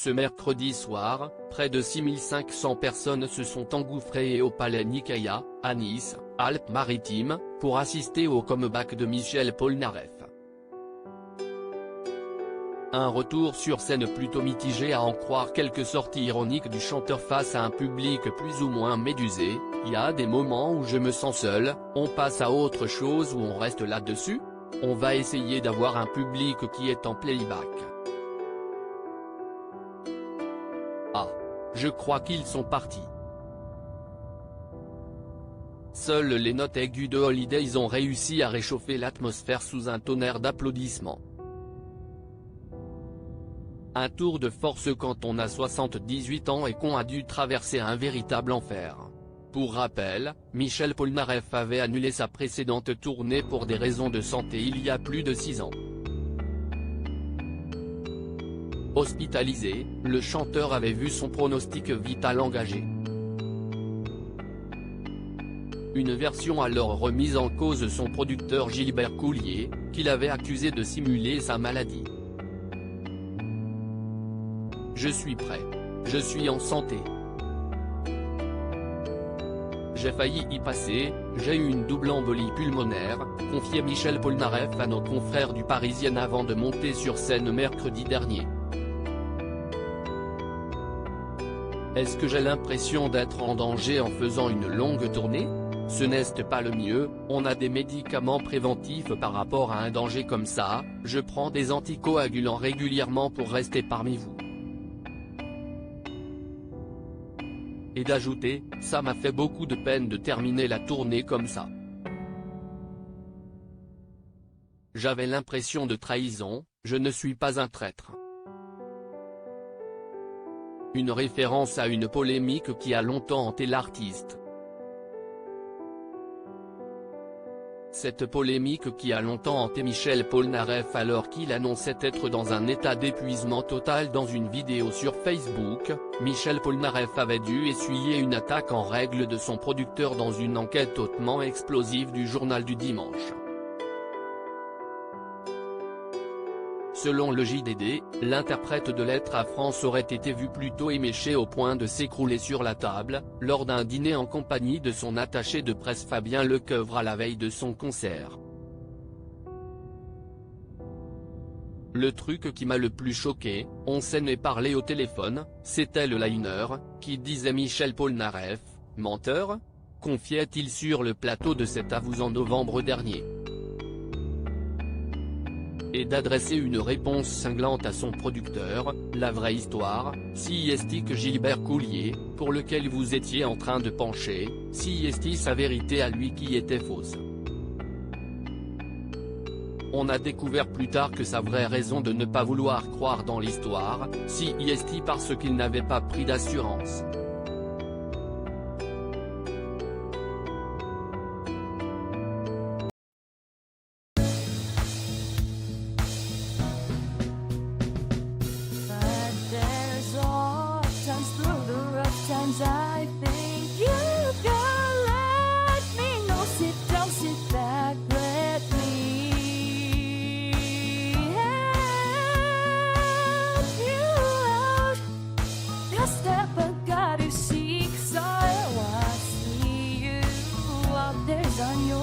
Ce mercredi soir, près de 6500 personnes se sont engouffrées au Palais Nicaïa, à Nice, Alpes-Maritimes, pour assister au comeback de Michel Polnareff. Un retour sur scène plutôt mitigé à en croire quelques sorties ironiques du chanteur face à un public plus ou moins médusé. « Il y a des moments où je me sens seul, on passe à autre chose ou on reste là-dessus ? On va essayer d'avoir un public qui est en playback. » Ah. Je crois qu'ils sont partis. Seules les notes aiguës de Holidays ont réussi à réchauffer l'atmosphère sous un tonnerre d'applaudissements. Un tour de force quand on a 78 ans et qu'on a dû traverser un véritable enfer. Pour rappel, Michel Polnareff avait annulé sa précédente tournée pour des raisons de santé il y a plus de 6 ans. Hospitalisé, le chanteur avait vu son pronostic vital engagé. Une version alors remise en cause son producteur Gilbert Coulier, qui l'avait accusé de simuler sa maladie. « Je suis prêt. Je suis en santé. J'ai failli y passer, j'ai eu une double embolie pulmonaire », confiait Michel Polnareff à nos confrères du Parisien avant de monter sur scène mercredi dernier. Est-ce que j'ai l'impression d'être en danger en faisant une longue tournée ? Ce n'est pas le mieux, on a des médicaments préventifs par rapport à un danger comme ça, je prends des anticoagulants régulièrement pour rester parmi vous. Et d'ajouter, ça m'a fait beaucoup de peine de terminer la tournée comme ça. J'avais l'impression de trahison, je ne suis pas un traître. Une référence à une polémique qui a longtemps hanté l'artiste. Cette polémique qui a longtemps hanté Michel Polnareff alors qu'il annonçait être dans un état d'épuisement total dans une vidéo sur Facebook, Michel Polnareff avait dû essuyer une attaque en règle de son producteur dans une enquête hautement explosive du Journal du Dimanche. Selon le JDD, l'interprète de Lettres à France aurait été vu plutôt éméché au point de s'écrouler sur la table, lors d'un dîner en compagnie de son attaché de presse Fabien Lecoeuvre à la veille de son concert. Le truc qui m'a le plus choqué, on s'en est parlé au téléphone, c'était le liner, qui disait Michel Polnareff, menteur ? Confiait-il sur le plateau de C'est à vous en novembre dernier. Et d'adresser une réponse cinglante à son producteur, la vraie histoire, si est-il Gilbert Coulier, pour lequel vous étiez en train de pencher, si est-il sa vérité à lui qui était fausse. On a découvert plus tard que sa vraie raison de ne pas vouloir croire dans l'histoire, si est-il parce qu'il n'avait pas pris d'assurance. I think you can let me know. Sit down, sit back, let me help you out. Just step back, got to seek, so I see you out there's on your